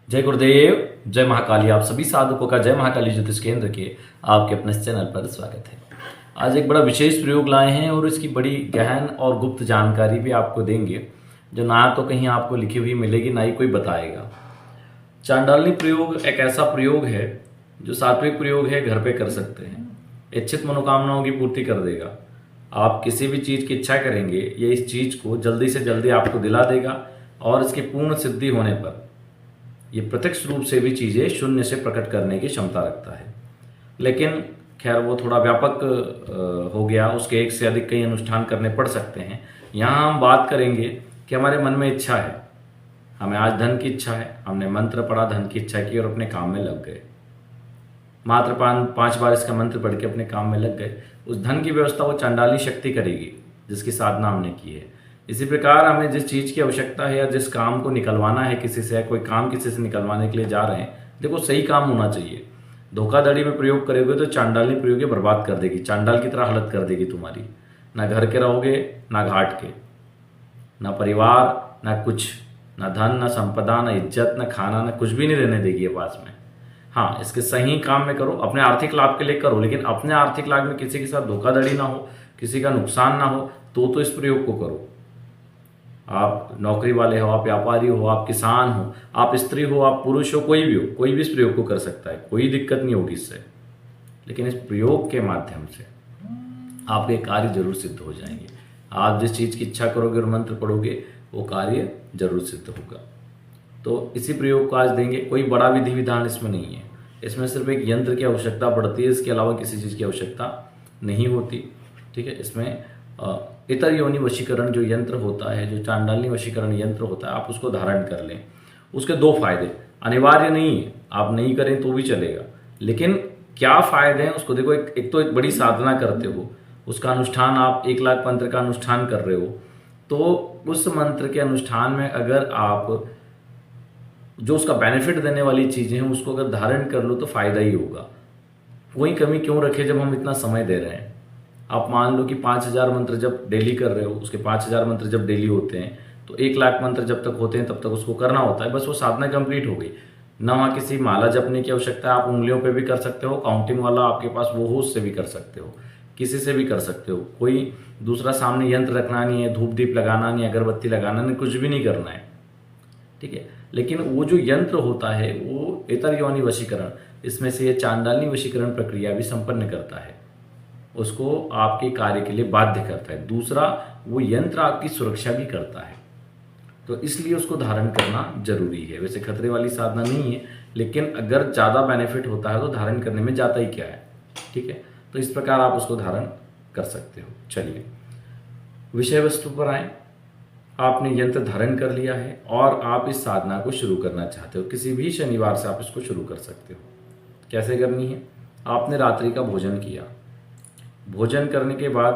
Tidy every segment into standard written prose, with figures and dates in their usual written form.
जय गुरुदेव, जय महाकाली। आप सभी साधकों का जय महाकाली ज्योतिष केंद्र के आपके अपने इस चैनल पर स्वागत है। आज एक बड़ा विशेष प्रयोग लाए हैं और इसकी बड़ी गहन और गुप्त जानकारी भी आपको देंगे, जो ना तो कहीं आपको लिखी हुई मिलेगी, ना ही कोई बताएगा। चांडालनी प्रयोग एक ऐसा प्रयोग है जो सात्विक प्रयोग है, घर पे कर सकते हैं। इच्छित मनोकामनाओं की पूर्ति कर देगा। आप किसी भी चीज़ की इच्छा करेंगे, ये इस चीज़ को जल्दी से जल्दी आपको दिला देगा और इसकी पूर्ण सिद्धि होने पर ये प्रत्यक्ष रूप से भी चीज़ें शून्य से प्रकट करने की क्षमता रखता है। लेकिन खैर वो थोड़ा व्यापक हो गया, उसके एक से अधिक कई अनुष्ठान करने पड़ सकते हैं। यहाँ हम बात करेंगे कि हमारे मन में इच्छा है, हमें आज धन की इच्छा है, हमने मंत्र पढ़ा, धन की इच्छा की और अपने काम में लग गए। मात्र 5 बार इसका मंत्र पढ़ के अपने काम में लग गए। उस धन की व्यवस्था वो चांडाली शक्ति करेगी जिसकी साधना हमने की है। इसी प्रकार हमें जिस चीज़ की आवश्यकता है या जिस काम को निकलवाना है किसी से, कोई काम किसी से निकलवाने के लिए जा रहे हैं, देखो सही काम होना चाहिए। धोखाधड़ी में प्रयोग करोगे तो चांडाली प्रयोग बर्बाद कर देगी, चांडाल की तरह हालत कर देगी तुम्हारी। ना घर के रहोगे, ना घाट के, ना परिवार, ना कुछ, ना धन, ना संपदा, ना इज्जत, ना खाना, ना कुछ भी नहीं रहने देगी ये पास में। हाँ, इसके सही काम में करो, अपने आर्थिक लाभ के लिए करो, लेकिन अपने आर्थिक लाभ में किसी के साथ धोखाधड़ी ना हो, किसी का नुकसान ना हो, तो इस प्रयोग को करो। आप नौकरी वाले हो, आप व्यापारी हो, आप किसान हो, आप स्त्री हो, आप पुरुष हो, कोई भी हो, कोई भी इस प्रयोग को कर सकता है, कोई दिक्कत नहीं होगी इससे। लेकिन इस प्रयोग के माध्यम से आपके कार्य जरूर सिद्ध हो जाएंगे। आप जिस चीज़ की इच्छा करोगे और मंत्र पढ़ोगे वो कार्य जरूर सिद्ध होगा। तो इसी प्रयोग को आज देंगे। कोई बड़ा विधि विधान इसमें नहीं है, इसमें सिर्फ एक यंत्र की आवश्यकता पड़ती है, इसके अलावा किसी चीज़ की आवश्यकता नहीं होती। ठीक है, इसमें इतर योनि वशीकरण जो यंत्र होता है, जो चांडालनी वशीकरण यंत्र होता है, आप उसको धारण कर लें। उसके 2 फायदे, अनिवार्य नहीं है, आप नहीं करें तो भी चलेगा, लेकिन क्या फायदे हैं उसको देखो। एक तो एक बड़ी साधना करते हो, उसका अनुष्ठान आप 1 लाख मंत्र का अनुष्ठान कर रहे हो, तो उस मंत्र के अनुष्ठान में अगर आप जो उसका बेनिफिट देने वाली चीज़ें हैं उसको अगर धारण कर लो तो फायदा ही होगा। कोई कमी क्यों रखे जब हम इतना समय दे रहे हैं। आप मान लो कि 5000 मंत्र जब डेली कर रहे हो, उसके 5000 मंत्र जब डेली होते हैं तो 1 लाख मंत्र जब तक होते हैं तब तक उसको करना होता है। बस वो साधना कंप्लीट हो गई ना। वहाँ किसी माला जपने की आवश्यकता है, आप उंगलियों पे भी कर सकते हो, काउंटिंग वाला आपके पास वो हो उससे भी कर सकते हो, किसी से भी कर सकते हो। कोई दूसरा सामने यंत्र रखना नहीं है, धूप दीप लगाना नहीं, अगरबत्ती लगाना नहीं, कुछ भी नहीं करना है। ठीक है, लेकिन वो जो यंत्र होता है वो इतर योनि वशीकरण, इसमें से ये चांडालनी वशीकरण प्रक्रिया भी संपन्न करता है, उसको आपके कार्य के लिए बाध्य करता है। दूसरा, वो यंत्र आपकी सुरक्षा भी करता है, तो इसलिए उसको धारण करना जरूरी है। वैसे खतरे वाली साधना नहीं है, लेकिन अगर ज़्यादा बेनिफिट होता है तो धारण करने में जाता ही क्या है। ठीक है, तो इस प्रकार आप उसको धारण कर सकते हो। चलिए विषय वस्तु पर आए। आपने यंत्र धारण कर लिया है और आप इस साधना को शुरू करना चाहते हो। किसी भी शनिवार से आप इसको शुरू कर सकते हो। कैसे करनी है? आपने रात्रि का भोजन किया, भोजन करने के बाद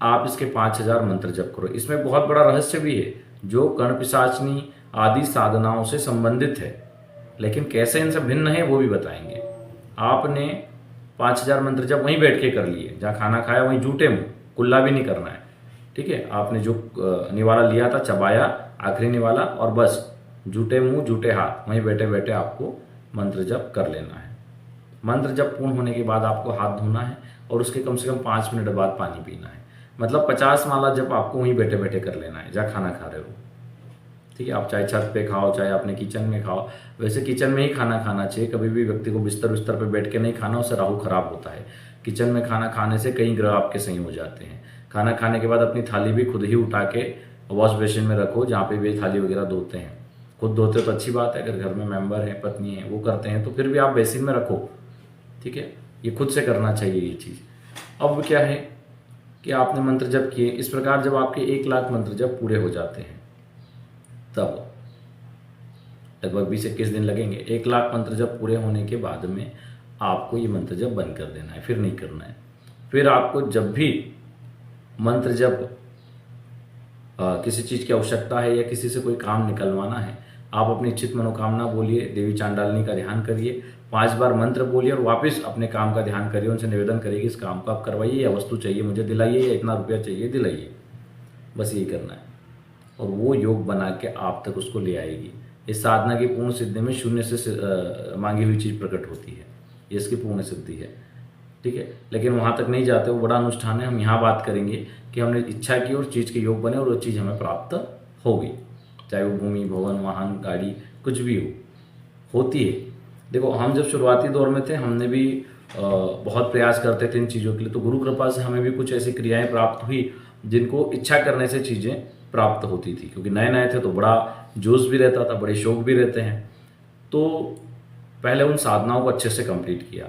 आप इसके 5000 मंत्र जप करो। इसमें बहुत बड़ा रहस्य भी है जो कर्ण पिशाचनी आदि साधनाओं से संबंधित है, लेकिन कैसे इनसे भिन्न है वो भी बताएंगे। आपने 5000 मंत्र जब वहीं बैठ के कर लिए, जहाँ खाना खाया वहीं जूटे मुंह, कुल्ला भी नहीं करना है। ठीक है, आपने जो निवाला लिया था चबाया, आखिरी निवाला, और बस जूटे मुंह जूटे हाथ, वहीं बैठे बैठे आपको मंत्र जप कर लेना है। मंत्र जप पूर्ण होने के बाद आपको हाथ धोना है और उसके कम से कम 5 मिनट बाद पानी पीना है। मतलब 50 माला जप आपको वहीं बैठे बैठे कर लेना है जहाँ खाना खा रहे हो। ठीक है, आप चाहे छत पे खाओ, चाहे अपने किचन में खाओ। वैसे किचन में ही खाना खाना चाहिए, कभी भी व्यक्ति को बिस्तर पर बैठ के नहीं खाना, उससे राहु खराब होता है। किचन में खाना खाने से कई ग्रह आपके सही हो जाते हैं। खाना खाने के बाद अपनी थाली भी खुद ही उठा के वॉश बेसिन में रखो, जहाँ पे भी थाली वगैरह धोते हैं। खुद धोते हो तो अच्छी बात है, अगर घर में मेंबर हैं, पत्नी है, वो करते हैं तो फिर भी आप बेसिन में रखो। ठीक है, ये खुद से करना चाहिए ये चीज़। अब क्या है कि आपने मंत्र जप किए। इस प्रकार जब आपके 1 लाख मंत्र जब पूरे हो जाते हैं तब लगभग 20-21 दिन लगेंगे। 1 लाख मंत्र जब पूरे होने के बाद में आपको ये मंत्र जप बंद कर देना है, फिर नहीं करना है। फिर आपको जब भी मंत्र जप किसी चीज़ की आवश्यकता है या किसी से कोई काम निकलवाना है, आप अपनी इच्छित मनोकामना बोलिए, देवी चांडालनी का ध्यान करिए, 5 बार मंत्र बोलिए और वापस अपने काम का ध्यान करिए। उनसे निवेदन करिए कि इस काम को आप करवाइए, या वस्तु चाहिए मुझे दिलाइए, या इतना रुपया चाहिए दिलाइए। बस यही करना है और वो योग बना के आप तक उसको ले आएगी। इस साधना की पूर्ण सिद्धि में शून्य से मांगी हुई चीज़ प्रकट होती है, ये इसकी पूर्ण सिद्धि है। ठीक है, लेकिन वहाँ तक नहीं जाते, वो बड़ा अनुष्ठान है। हम यहाँ बात करेंगे कि हमने इच्छा की और चीज़ के योग बने और वो चीज़ हमें प्राप्त होगी, चाहे वो भूमि, भवन, वाहन, गाड़ी, कुछ भी होती है। देखो, हम जब शुरुआती दौर में थे, हमने भी बहुत प्रयास करते थे इन चीज़ों के लिए, तो गुरु कृपा से हमें भी कुछ ऐसी क्रियाएं प्राप्त हुई जिनको इच्छा करने से चीज़ें प्राप्त होती थी, क्योंकि नए नए थे तो बड़ा जोश भी रहता था, बड़े शौक भी रहते हैं। तो पहले उन साधनाओं को अच्छे से कंप्लीट किया।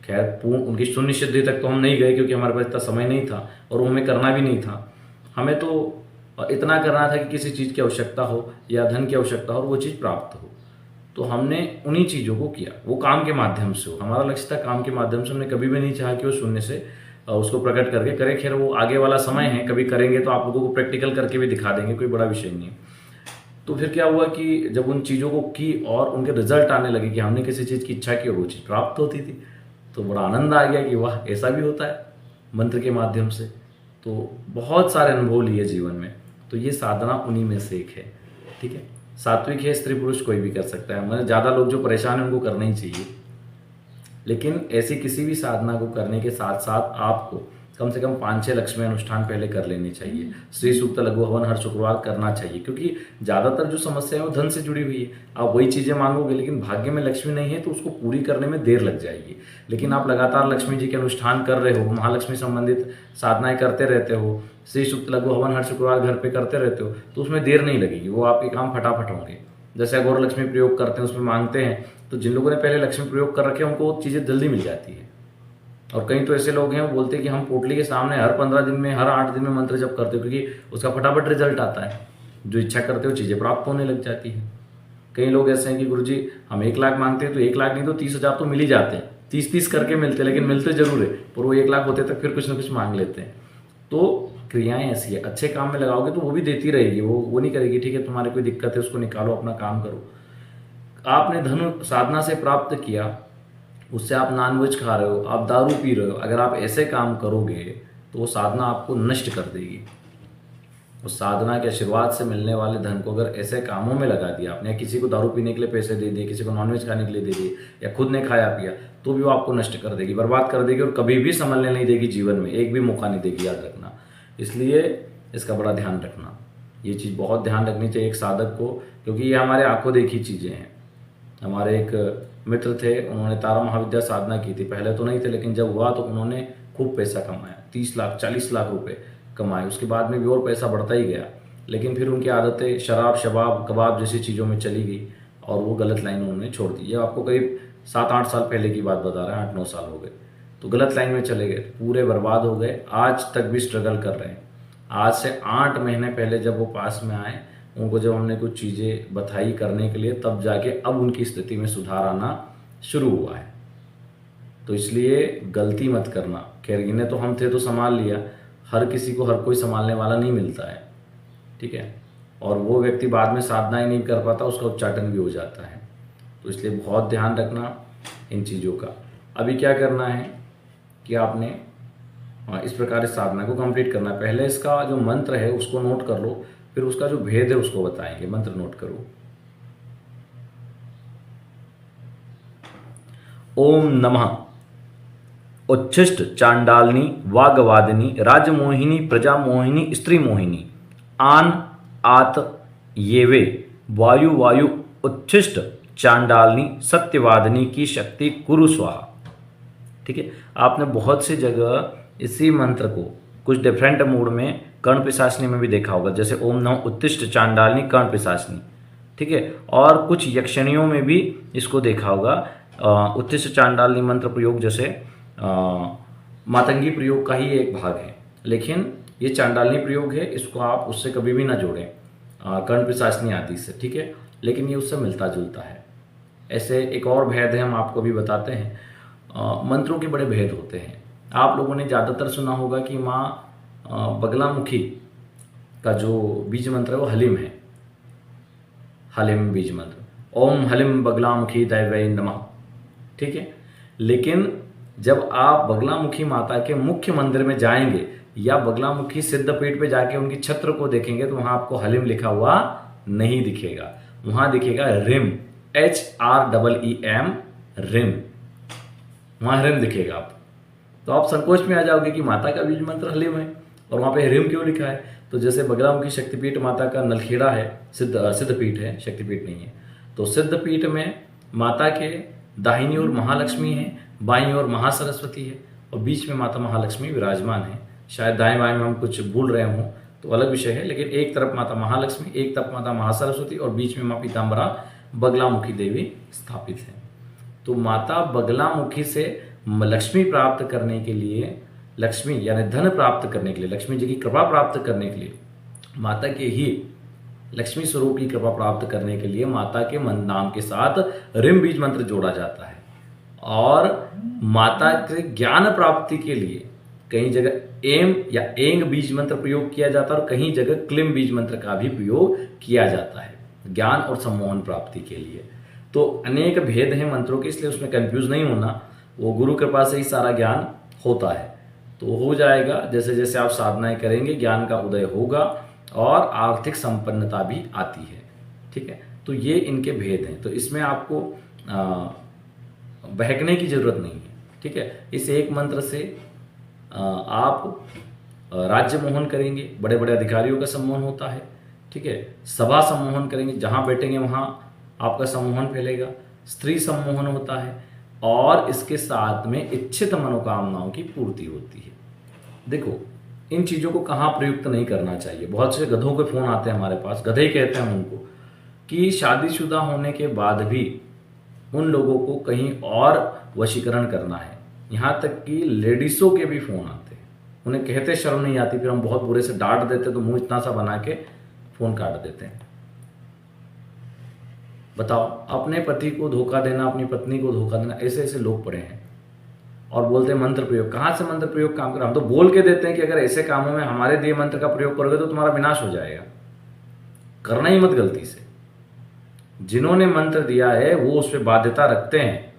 खैर, पूर्ण उनकी शून्य सिद्धि तक तो हम नहीं गए, क्योंकि हमारे पास इतना समय नहीं था और हमें करना भी नहीं था। हमें तो इतना करना था कि किसी चीज़ की आवश्यकता हो या धन की आवश्यकता हो और वो चीज़ प्राप्त हो। तो हमने उन्हीं चीज़ों को किया, वो काम के माध्यम से हो, हमारा लक्ष्य था काम के माध्यम से। हमने कभी भी नहीं चाहा कि वो शून्य से उसको प्रकट करके करे। खैर, वो आगे वाला समय है, कभी करेंगे तो आप लोगों को प्रैक्टिकल करके भी दिखा देंगे, कोई बड़ा विषय नहीं है। तो फिर क्या हुआ कि जब उन चीज़ों को की और उनके रिजल्ट आने लगे कि हमने किसी चीज़ की इच्छा की और वो चीज़ प्राप्त होती थी, तो बड़ा आनंद आ गया कि वाह, ऐसा भी होता है मंत्र के माध्यम से। तो बहुत सारे अनुभव लिए जीवन में, तो ये साधना उन्हीं में से एक है। ठीक है, सात्विक है, स्त्री पुरुष कोई भी कर सकता है। मतलब ज़्यादा लोग जो परेशान हैं उनको करना ही चाहिए, लेकिन ऐसी किसी भी साधना को करने के साथ साथ आपको कम से कम 5-6 लक्ष्मी अनुष्ठान पहले कर लेने चाहिए। श्री सूक्त, लघु हवन हर शुक्रवार करना चाहिए, क्योंकि ज़्यादातर जो समस्या है वो धन से जुड़ी हुई है। आप वही चीज़ें मांगोगे, लेकिन भाग्य में लक्ष्मी नहीं है तो उसको पूरी करने में देर लग जाएगी। लेकिन आप लगातार लक्ष्मी जी के अनुष्ठान कर रहे हो, महालक्ष्मी संबंधित साधनाएं करते रहते हो, श्री सूक्त, लघु हवन हर शुक्रवार घर पर करते रहते हो, तो उसमें देर नहीं लगेगी, वो आपके काम फटाफट होंगे। जैसे अघोर लक्ष्मी प्रयोग करते हैं, उसमें मांगते हैं, तो जिन लोगों ने पहले लक्ष्मी प्रयोग कर रखे हैं उनको चीज़ें जल्दी मिल जाती है। और कई तो ऐसे लोग हैं, वो बोलते हैं कि हम पोटली के सामने हर 15 दिन में, हर 8 दिन में मंत्र जप करते हो, क्योंकि उसका फटाफट रिजल्ट आता है। जो इच्छा करते हो चीज़ें प्राप्त होने लग जाती है। कई लोग ऐसे हैं कि गुरुजी हम 1 लाख मांगते हैं तो 1 लाख नहीं तो 30,000 तो मिल ही जाते हैं, 30-30 करके मिलते हैं, लेकिन मिलते जरूर है, पर वो 1 लाख होते तक फिर कुछ ना कुछ मांग लेते हैं। तो क्रियाएं ऐसी है, अच्छे काम में लगाओगे तो वो भी देती रहेगी, वो नहीं करेगी ठीक है तुम्हारी कोई दिक्कत है उसको निकालो, अपना काम करो। आपने धन साधना से प्राप्त किया, उससे आप नॉनवेज खा रहे हो, आप दारू पी रहे हो, अगर आप ऐसे काम करोगे तो वो साधना आपको नष्ट कर देगी। उस साधना के आशीर्वाद से मिलने वाले धन को अगर ऐसे कामों में लगा दिया आपने, किसी को दारू पीने के लिए पैसे दे दिए, किसी को नॉनवेज खाने के लिए दे दिए, या खुद ने खाया पिया, तो भी वो आपको नष्ट कर देगी, बर्बाद कर देगी, और कभी भी संभलने नहीं देगी जीवन में, एक भी मौका नहीं देगी, याद रखना। इसलिए इसका बड़ा ध्यान रखना, ये चीज़ बहुत ध्यान रखनी चाहिए एक साधक को, क्योंकि ये हमारे आंखों देखी चीज़ें हैं। हमारे एक मित्र थे, उन्होंने तारा महाविद्या साधना की थी, पहले तो नहीं थे, लेकिन जब हुआ तो उन्होंने खूब पैसा कमाया, 30 लाख 40 लाख रुपए कमाए। उसके बाद में भी और पैसा बढ़ता ही गया, लेकिन फिर उनकी आदतें शराब, शबाब, कबाब जैसी चीज़ों में चली गई और वो गलत लाइन उन्होंने छोड़ दी। ये आपको करीब 7-8 साल पहले की बात बता रहे हैं, 8-9 साल हो गए, तो गलत लाइन में चले गए, पूरे बर्बाद हो गए। आज तक भी स्ट्रगल कर रहे हैं। आज से 8 महीने पहले जब वो पास में आए, उनको जब हमने कुछ चीज़ें बताई करने के लिए, तब जाके अब उनकी स्थिति में सुधार आना शुरू हुआ है। तो इसलिए गलती मत करना। खैर, इन्हें तो हम थे तो संभाल लिया, हर किसी को हर कोई संभालने वाला नहीं मिलता है, ठीक है। और वो व्यक्ति बाद में साधना ही नहीं कर पाता, उसका उच्चाटन भी हो जाता है। तो इसलिए बहुत ध्यान रखना इन चीज़ों का। अभी क्या करना है कि आपने इस प्रकार इस साधना को कंप्लीट करना है। पहले इसका जो मंत्र है उसको नोट कर लो, फिर उसका जो भेद है उसको बताएंगे। मंत्र नोट करो। ओम नमः उच्छिष्ट चांडालिनी वागवादिनी राजमोहिनी प्रजामोहिनी स्त्रीमोहिनी आन आत येवे वायु वायु उच्छिष्ट चांडालिनी सत्यवादिनी की शक्ति कुरु स्वाहा। ठीक है, आपने बहुत सी जगह इसी मंत्र को कुछ डिफरेंट मूड में कर्ण पिशाचनी में भी देखा होगा, जैसे ओम नमः उत्तिष्ठ चांडालिनी कर्ण पिशाचनी, ठीक है। और कुछ यक्षिणियों में भी इसको देखा होगा, उत्तिष्ठ चांडालिनी मंत्र प्रयोग जैसे मातंगी प्रयोग का ही एक भाग है, लेकिन ये चांडालिनी प्रयोग है, इसको आप उससे कभी भी ना जोड़ें कर्ण पिशाचनी आदि से, ठीक है। लेकिन ये उससे मिलता जुलता है। ऐसे एक और भेद है, हम आपको भी बताते हैं। मंत्रों के बड़े भेद होते हैं। आप लोगों ने ज़्यादातर सुना होगा कि माँ बगलामुखी का जो बीज मंत्र है वो हलिम है, हलिम बीज मंत्र, ओम हलिम बगलामुखी दैवै नमः, ठीक है। लेकिन जब आप बगलामुखी माता के मुख्य मंदिर में जाएंगे या बगलामुखी सिद्धपीठ पे जाके उनकी छत्र को देखेंगे तो वहाँ आपको हलिम लिखा हुआ नहीं दिखेगा। वहां दिखेगा रिम, HREEM, रिम, वहां रिम दिखेगा आप। तो आप संकोच में आ जाओगे कि माता का बीज मंत्र हलिम है और वहां पे रिम क्यों लिखा है। तो जैसे बगलामुखी शक्तिपीठ माता का नलखेड़ा है, सिद्धपीठ है, शक्तिपीठ नहीं है। तो सिद्धपीठ में माता के दाहिनी ओर महालक्ष्मी है, बाईं ओर महासरस्वती है और बीच में माता महालक्ष्मी विराजमान है। शायद दाएं बाएं में हम कुछ भूल रहे हों तो अलग विषय है, लेकिन एक तरफ माता महालक्ष्मी, एक तरफ माता महासरस्वती और बीच में माँ पीताम्बरा बगलामुखी देवी स्थापित है। तो माता बगलामुखी से लक्ष्मी प्राप्त करने के लिए, लक्ष्मी यानी धन प्राप्त करने के लिए, लक्ष्मी जी की कृपा प्राप्त करने के लिए, माता के ही लक्ष्मी स्वरूप की कृपा प्राप्त करने के लिए माता के नाम के साथ रिम बीज मंत्र जोड़ा जाता है। और माता के ज्ञान प्राप्ति के लिए कहीं जगह एम या एंग बीज मंत्र प्रयोग किया जाता है और कहीं जगह क्लिम बीज मंत्र का भी प्रयोग किया जाता है ज्ञान और सम्मोहन प्राप्ति के लिए। तो अनेक भेद हैं मंत्रों के, इसलिए उसमें कंफ्यूज नहीं होना, वो गुरु कृपा से ही सारा ज्ञान होता है। तो हो जाएगा, जैसे जैसे आप साधनाएं करेंगे ज्ञान का उदय होगा और आर्थिक संपन्नता भी आती है। ठीक है, तो ये इनके भेद हैं। तो इसमें आपको बहकने की जरूरत नहीं है। ठीक है, इस एक मंत्र से आप राज्य मोहन करेंगे, बड़े बड़े अधिकारियों का सम्मोहन होता है। ठीक है, सभा सम्मोहन करेंगे, जहां बैठेंगे वहां आपका सम्मोहन फैलेगा, स्त्री सम्मोहन होता है और इसके साथ में इच्छित मनोकामनाओं की पूर्ति होती है। देखो, इन चीज़ों को कहाँ प्रयुक्त नहीं करना चाहिए। बहुत से गधों के फोन आते हैं हमारे पास, गधे कहते हैं उनको, कि शादीशुदा होने के बाद भी उन लोगों को कहीं और वशीकरण करना है। यहाँ तक कि लेडीज़ों के भी फोन आते हैं, उन्हें कहते शर्म नहीं आती, फिर हम बहुत बुरे से डांट देते तो मुंह इतना सा बना के फोन काट देते हैं। बताओ, अपने पति को धोखा देना, अपनी पत्नी को धोखा देना, ऐसे ऐसे लोग पड़े हैं और बोलते हैं मंत्र प्रयोग। कहाँ से मंत्र प्रयोग काम कर, हम तो बोल के देते हैं कि अगर ऐसे कामों में हमारे दिए मंत्र का प्रयोग करोगे तो तुम्हारा विनाश हो जाएगा, करना ही मत गलती से। जिन्होंने मंत्र दिया है वो उस पर बाध्यता रखते हैं,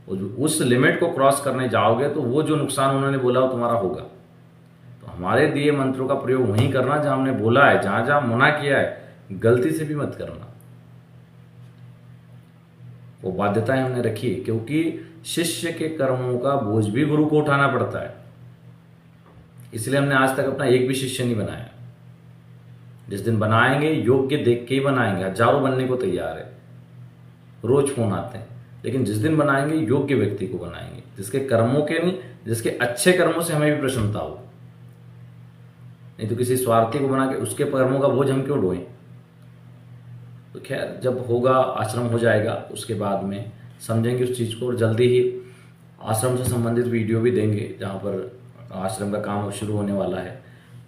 उस लिमिट को क्रॉस करने जाओगे तो वो जो नुकसान उन्होंने बोला वो तुम्हारा होगा। तो हमारे दिए मंत्रों का प्रयोग वहीं करना जहां हमने बोला है, जहां जहां मना किया है गलती से भी मत करना। वो बाध्यताएं हमने रखी है, क्योंकि शिष्य के कर्मों का बोझ भी गुरु को उठाना पड़ता है। इसलिए हमने आज तक अपना एक भी शिष्य नहीं बनाया। जिस दिन बनाएंगे योग्य देख के ही बनाएंगे, हजारों बनने को तैयार है, रोज फोन आते हैं, लेकिन जिस दिन बनाएंगे योग्य व्यक्ति को बनाएंगे, जिसके कर्मों के नहीं, जिसके अच्छे कर्मों से हमें भी प्रसन्नता हो। नहीं तो किसी स्वार्थी को बना के उसके कर्मों का बोझ हम क्यों ढोएं। तो खैर, जब होगा, आश्रम हो जाएगा, उसके बाद में समझेंगे उस चीज़ को। और जल्दी ही आश्रम से संबंधित वीडियो भी देंगे, जहाँ पर आश्रम का काम शुरू होने वाला है,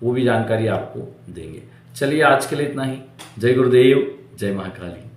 वो भी जानकारी आपको देंगे। चलिए, आज के लिए इतना ही। जय गुरुदेव, जय महाकाली।